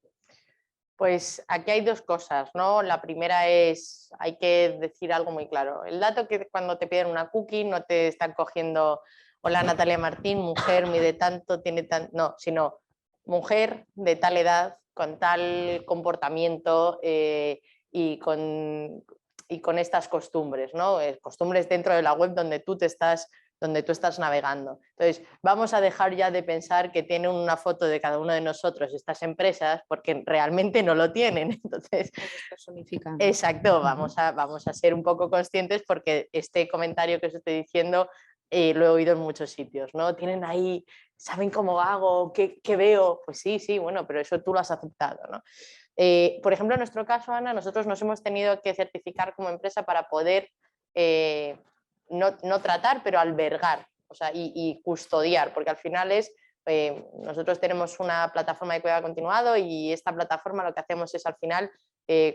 Pues aquí hay dos cosas, ¿no? La primera es, hay que decir algo muy claro. El dato que cuando te piden una cookie no te están cogiendo, hola Natalia Martín, mujer, mide tanto, tiene tanto, no, sino mujer de tal edad, con tal comportamiento y con estas costumbres, ¿no? Costumbres dentro de la web donde tú te estás donde tú estás navegando. Entonces, vamos a dejar ya de pensar que tienen una foto de cada uno de nosotros estas empresas, porque realmente no lo tienen. Entonces, exacto, vamos a ser un poco conscientes, porque este comentario que os estoy diciendo lo he oído en muchos sitios, ¿no? Tienen ahí, ¿saben cómo hago? ¿Qué veo? Pues sí, bueno, pero eso tú lo has aceptado, ¿no? Por ejemplo, en nuestro caso, Ana, nosotros nos hemos tenido que certificar como empresa para poder no tratar, pero albergar, o sea, y custodiar, porque al final nosotros tenemos una plataforma de cuidado continuado, y esta plataforma lo que hacemos es al final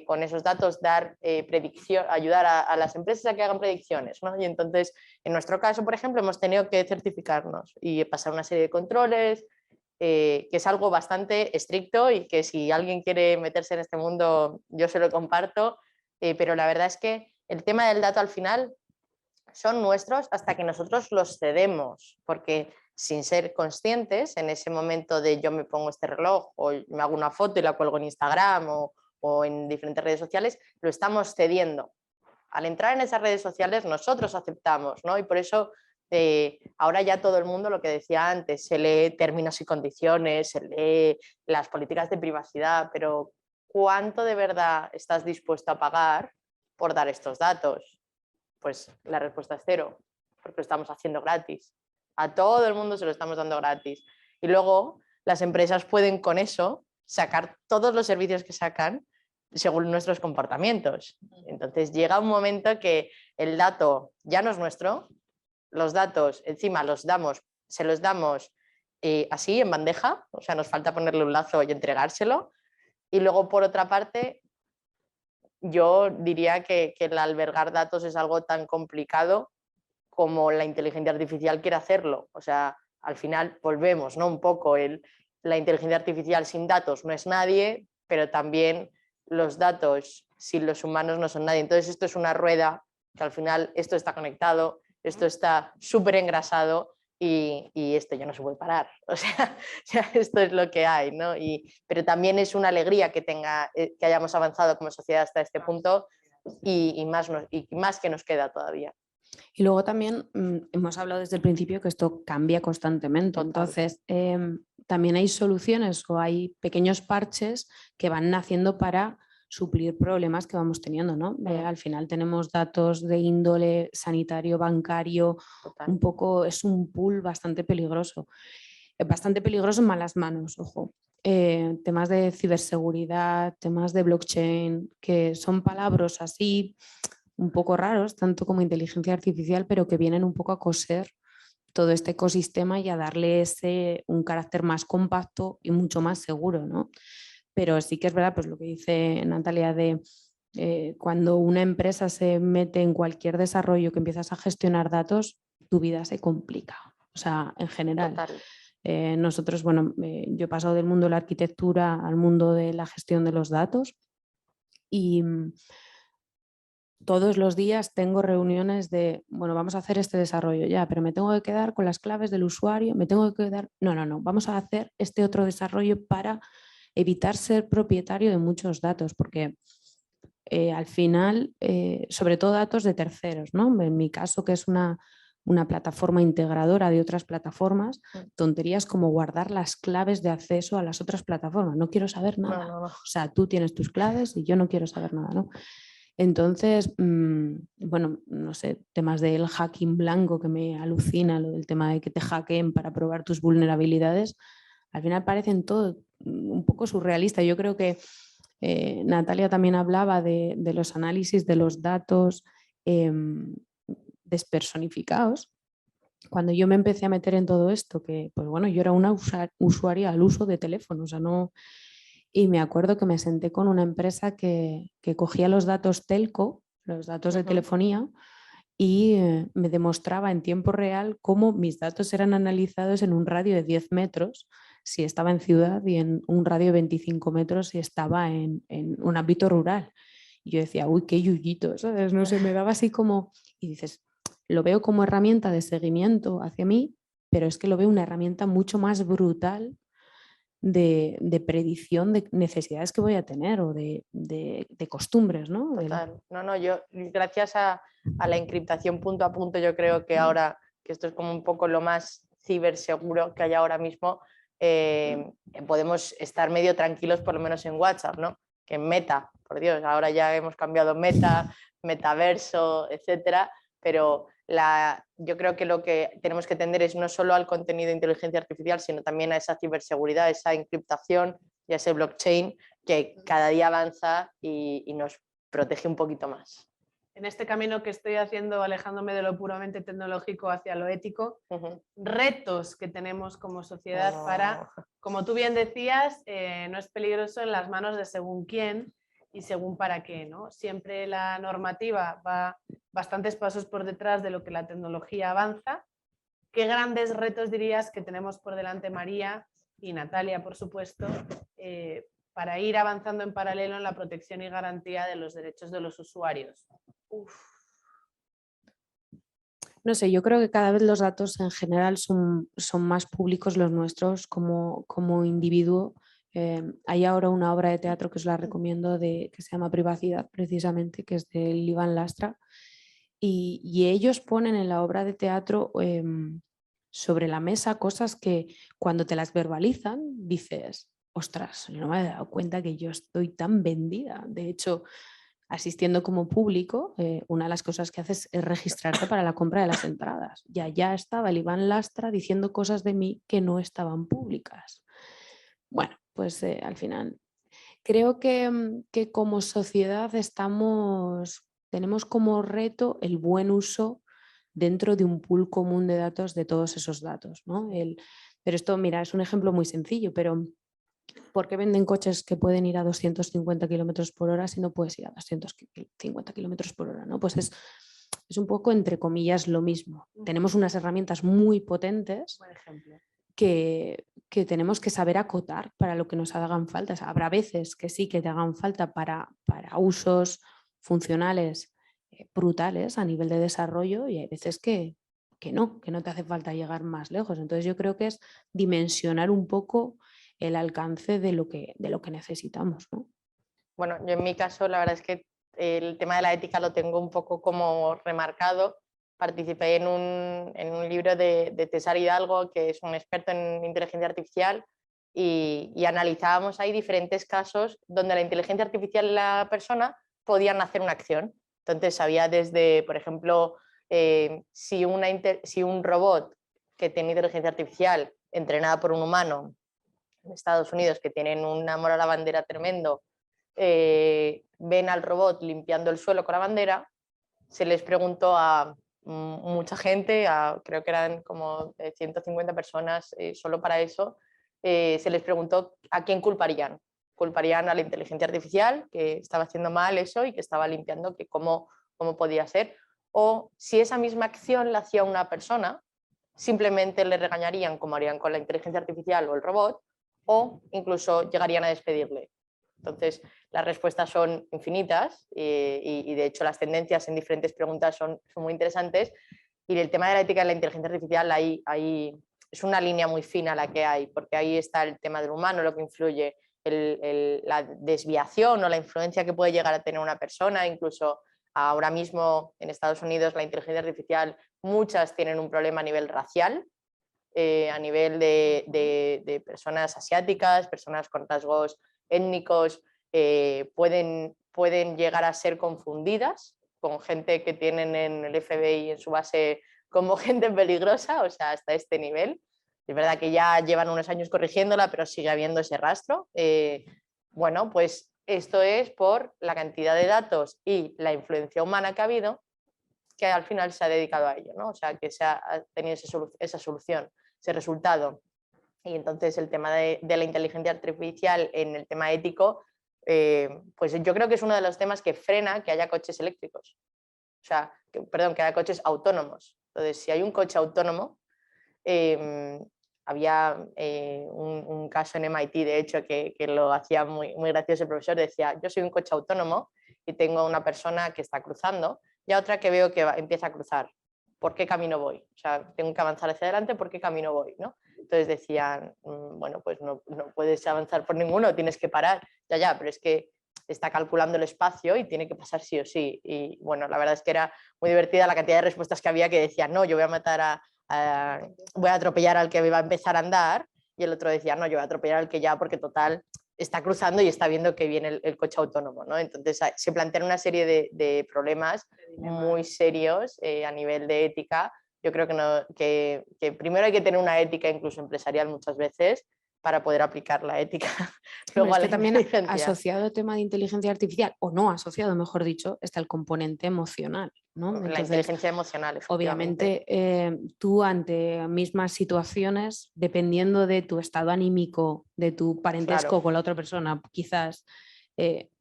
con esos datos dar predicción, ayudar a las empresas a que hagan predicciones, ¿no? Y entonces, en nuestro caso, por ejemplo, hemos tenido que certificarnos y pasar una serie de controles, que es algo bastante estricto, y que si alguien quiere meterse en este mundo yo se lo comparto, pero la verdad es que el tema del dato al final son nuestros hasta que nosotros los cedemos, porque sin ser conscientes, en ese momento de yo me pongo este reloj o me hago una foto y la cuelgo en Instagram o en diferentes redes sociales, lo estamos cediendo. Al entrar en esas redes sociales nosotros aceptamos, ¿no? Y por eso ahora ya todo el mundo, lo que decía antes, se lee términos y condiciones, se lee las políticas de privacidad, pero ¿cuánto de verdad estás dispuesto a pagar por dar estos datos? Pues la respuesta es cero, porque lo estamos haciendo gratis. A todo el mundo se lo estamos dando gratis. Y luego las empresas pueden con eso sacar todos los servicios que sacan según nuestros comportamientos. Entonces llega un momento que el dato ya no es nuestro, los datos encima se los damos así en bandeja, o sea, nos falta ponerle un lazo y entregárselo. Y luego, por otra parte, yo diría que el albergar datos es algo tan complicado como la inteligencia artificial quiere hacerlo. O sea, al final volvemos, ¿no? Un poco la inteligencia artificial sin datos no es nadie, pero también los datos sin los humanos no son nadie. Entonces esto es una rueda que al final esto está conectado, esto está súper engrasado y esto ya no se puede parar. O sea, esto es lo que hay, ¿no? Pero también es una alegría que hayamos avanzado como sociedad hasta este punto y más que nos queda todavía. Y luego también hemos hablado desde el principio que esto cambia constantemente. Total. Entonces, también hay soluciones o hay pequeños parches que van naciendo para suplir problemas que vamos teniendo, ¿no? Al final tenemos datos de índole sanitario, bancario, Total. un poco, es un pool bastante peligroso. Bastante peligroso en malas manos, ojo. Temas de ciberseguridad, temas de blockchain, que son palabras así un poco raros, tanto como inteligencia artificial, pero que vienen un poco a coser todo este ecosistema y a darle un carácter más compacto y mucho más seguro, ¿no? Pero sí que es verdad, pues lo que dice Natalia de cuando una empresa se mete en cualquier desarrollo que empiezas a gestionar datos, tu vida se complica, o sea, en general. Nosotros, bueno, yo he pasado del mundo de la arquitectura al mundo de la gestión de los datos y todos los días tengo reuniones de, bueno, vamos a hacer este desarrollo ya, pero me tengo que quedar con las claves del usuario, me tengo que quedar, no, vamos a hacer este otro desarrollo para evitar ser propietario de muchos datos, porque al final, sobre todo datos de terceros, ¿no? En mi caso, que es una plataforma integradora de otras plataformas, tonterías como guardar las claves de acceso a las otras plataformas, no quiero saber nada. No. O sea, tú tienes tus claves y yo no quiero saber nada, ¿no? Entonces, bueno, no sé, temas del hacking blanco que me alucina, lo del tema de que te hackeen para probar tus vulnerabilidades, al final parecen todo un poco surrealistas. Yo creo que Natalia también hablaba de los análisis de los datos despersonificados. Cuando yo me empecé a meter en todo esto, que pues bueno, yo era una usuaria al uso de teléfono, o sea, no... Y me acuerdo que me senté con una empresa que cogía los datos telco, los datos de telefonía, y me demostraba en tiempo real cómo mis datos eran analizados en un radio de 10 metros si estaba en ciudad y en un radio de 25 metros si estaba en un ámbito rural. Y yo decía, uy, qué yuyito, ¿sabes? No sé, me daba así como... Y dices, lo veo como herramienta de seguimiento hacia mí, pero es que lo veo una herramienta mucho más brutal de predicción de necesidades que voy a tener o de costumbres, ¿no? Total. No, yo gracias a la encriptación punto a punto, yo creo que ahora que esto es como un poco lo más ciberseguro que hay ahora mismo, podemos estar medio tranquilos por lo menos en WhatsApp, ¿no? Que en Meta, por Dios, ahora ya hemos cambiado Meta, metaverso, etcétera, pero yo creo que lo que tenemos que tender es no solo al contenido de inteligencia artificial, sino también a esa ciberseguridad, esa encriptación y a ese blockchain que cada día avanza y nos protege un poquito más. En este camino que estoy haciendo, alejándome de lo puramente tecnológico hacia lo ético, retos que tenemos como sociedad para, como tú bien decías, no es peligroso en las manos de según quién y según para qué, ¿no? Siempre la normativa va bastantes pasos por detrás de lo que la tecnología avanza. ¿Qué grandes retos dirías que tenemos por delante María y Natalia, por supuesto, para ir avanzando en paralelo en la protección y garantía de los derechos de los usuarios? No sé, yo creo que cada vez los datos en general son más públicos los nuestros como individuo. Hay ahora una obra de teatro que os la recomiendo que se llama Privacidad, precisamente, que es de Iván Lastra. Y ellos ponen en la obra de teatro sobre la mesa cosas que cuando te las verbalizan dices, ostras, yo no me he dado cuenta que yo estoy tan vendida. De hecho, asistiendo como público, una de las cosas que haces es registrarte para la compra de las entradas. Ya estaba el Iván Lastra diciendo cosas de mí que no estaban públicas. Bueno, pues al final creo que como sociedad tenemos como reto el buen uso dentro de un pool común de datos de todos esos datos, ¿no? Pero esto, mira, es un ejemplo muy sencillo, pero ¿por qué venden coches que pueden ir a 250 kilómetros por hora si no puedes ir a 250 kilómetros por hora? ¿No? Pues es un poco, entre comillas, lo mismo. Tenemos unas herramientas muy potentes que tenemos que saber acotar para lo que nos hagan falta. O sea, habrá veces que sí que te hagan falta para usos funcionales brutales a nivel de desarrollo y hay veces que no te hace falta llegar más lejos. Entonces yo creo que es dimensionar un poco el alcance de lo que necesitamos, ¿no? Bueno, yo en mi caso la verdad es que el tema de la ética lo tengo un poco como remarcado. Participé en un libro de César Hidalgo, que es un experto en inteligencia artificial, y analizábamos ahí diferentes casos donde la inteligencia artificial y la persona podían hacer una acción. Entonces había desde, por ejemplo, si un robot que tiene inteligencia artificial entrenada por un humano en Estados Unidos, que tienen un amor a la bandera tremendo, ven al robot limpiando el suelo con la bandera, se les preguntó a mucha gente, creo que eran como 150 personas solo para eso, se les preguntó a quién culparían. Culparían a la inteligencia artificial, que estaba haciendo mal eso y que estaba limpiando, que cómo podía ser, o si esa misma acción la hacía una persona, simplemente le regañarían como harían con la inteligencia artificial o el robot, o incluso llegarían a despedirle. Entonces, las respuestas son infinitas y de hecho las tendencias en diferentes preguntas son muy interesantes. Y el tema de la ética de la inteligencia artificial, ahí es una línea muy fina la que hay, porque ahí está el tema del humano, lo que influye, la desviación o la influencia que puede llegar a tener una persona. Incluso ahora mismo en Estados Unidos la inteligencia artificial, muchas tienen un problema a nivel racial, a nivel de personas asiáticas, personas con rasgos étnicos, pueden llegar a ser confundidas con gente que tienen en el FBI en su base como gente peligrosa, o sea, hasta este nivel. Es verdad que ya llevan unos años corrigiéndola, pero sigue habiendo ese rastro. Bueno, pues esto es por la cantidad de datos y la influencia humana que ha habido, que al final se ha dedicado a ello, ¿no? O sea, que se ha tenido esa solución, ese resultado. Y entonces el tema de la inteligencia artificial en el tema ético, pues yo creo que es uno de los temas que frena que haya coches eléctricos. O sea, que haya coches autónomos. Entonces, si hay un coche autónomo, había un caso en MIT, de hecho, que lo hacía muy, muy gracioso el profesor, decía, yo soy un coche autónomo y tengo una persona que está cruzando y a otra que veo que empieza a cruzar. ¿Por qué camino voy? O sea, tengo que avanzar hacia adelante, ¿por qué camino voy? ¿No? Entonces decían, bueno, pues no puedes avanzar por ninguno, tienes que parar. Ya, pero es que está calculando el espacio y tiene que pasar sí o sí. Y bueno, la verdad es que era muy divertida la cantidad de respuestas que había que decían, no, yo voy a matar voy a atropellar al que va a empezar a andar, y el otro decía, no, yo voy a atropellar al que ya, porque total está cruzando y está viendo que viene el coche autónomo, ¿no? Entonces se plantean una serie de problemas muy serios a nivel de ética. Yo creo que primero hay que tener una ética incluso empresarial muchas veces para poder aplicar la ética. Luego, es que también asociado al tema de inteligencia artificial, o no asociado, mejor dicho, está el componente emocional, ¿no? La inteligencia emocional, obviamente, tú ante mismas situaciones, dependiendo de tu estado anímico, de tu parentesco con la otra persona, quizás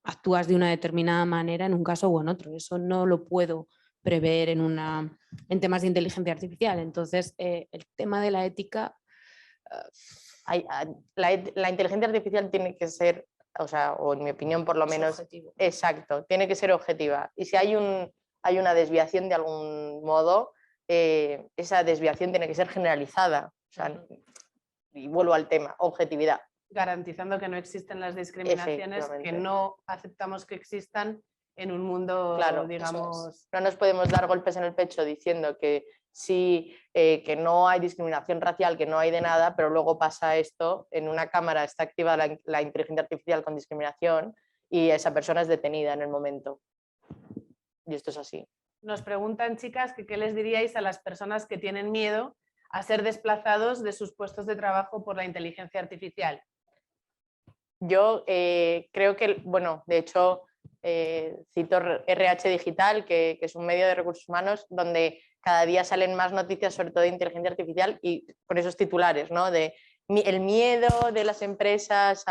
actúas de una determinada manera en un caso o en otro. Eso no lo puedo prever en temas de inteligencia artificial. Entonces, el tema de la ética... La inteligencia artificial tiene que ser, o en mi opinión por lo menos, objetivo. Exacto, tiene que ser objetiva. Y si hay una desviación de algún modo, esa desviación tiene que ser generalizada. Y vuelvo al tema, objetividad. Garantizando que no existen las discriminaciones, que no aceptamos que existan en un mundo, digamos... No nos podemos dar golpes en el pecho diciendo que sí, que no hay discriminación racial, que no hay de nada, pero luego pasa esto, en una cámara está activada la inteligencia artificial con discriminación y esa persona es detenida en el momento. Y esto es así. Nos preguntan, chicas, que qué les diríais a las personas que tienen miedo a ser desplazados de sus puestos de trabajo por la inteligencia artificial. Yo creo que, bueno, de hecho, cito RH Digital, que es un medio de recursos humanos donde cada día salen más noticias, sobre todo de inteligencia artificial, y con esos titulares, ¿no? De el miedo de las empresas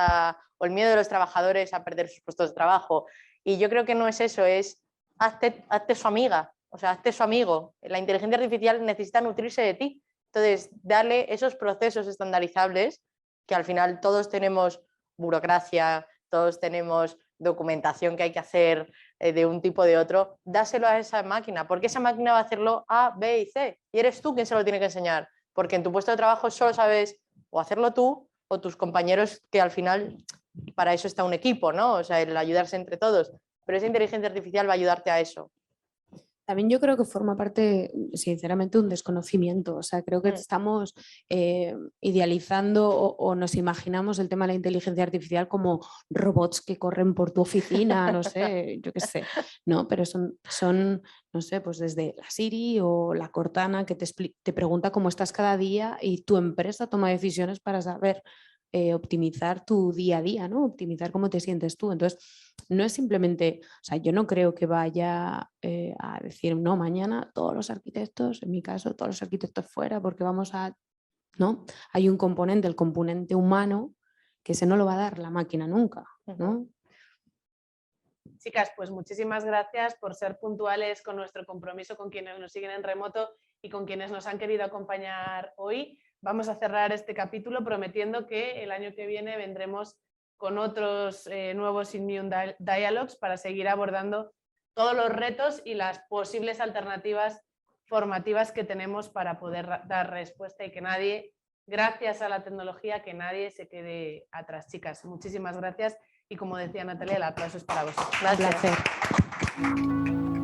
o el miedo de los trabajadores a perder sus puestos de trabajo. Y yo creo que no es eso, es hazte su amiga, o sea, hazte su amigo. La inteligencia artificial necesita nutrirse de ti. Entonces, darle esos procesos estandarizables que al final todos tenemos burocracia, todos tenemos documentación que hay que hacer de un tipo o de otro, dáselo a esa máquina, porque esa máquina va a hacerlo A, B y C, y eres tú quien se lo tiene que enseñar, porque en tu puesto de trabajo solo sabes o hacerlo tú o tus compañeros, que al final para eso está un equipo, ¿no? O sea, el ayudarse entre todos, pero esa inteligencia artificial va a ayudarte a eso. También yo creo que forma parte, sinceramente, un desconocimiento. O sea, creo que estamos idealizando o nos imaginamos el tema de la inteligencia artificial como robots que corren por tu oficina, no sé, yo qué sé, ¿no? Pero son, no sé, pues desde la Siri o la Cortana que te pregunta cómo estás cada día y tu empresa toma decisiones para saber optimizar tu día a día, ¿no? Optimizar cómo te sientes tú. Entonces, no es simplemente, o sea, yo no creo que vaya a decir, no, mañana todos los arquitectos, en mi caso, todos los arquitectos fuera, porque vamos a, ¿no? Hay un componente, el componente humano, que ese no lo va a dar la máquina nunca, ¿no? Chicas, pues muchísimas gracias por ser puntuales con nuestro compromiso con quienes nos siguen en remoto y con quienes nos han querido acompañar hoy. Vamos a cerrar este capítulo prometiendo que el año que viene vendremos con otros nuevos Immune Dialogues para seguir abordando todos los retos y las posibles alternativas formativas que tenemos para poder dar respuesta y que nadie, gracias a la tecnología, que nadie se quede atrás. Chicas, muchísimas gracias y como decía Natalia, el aplauso es para vosotros. Gracias. Un placer.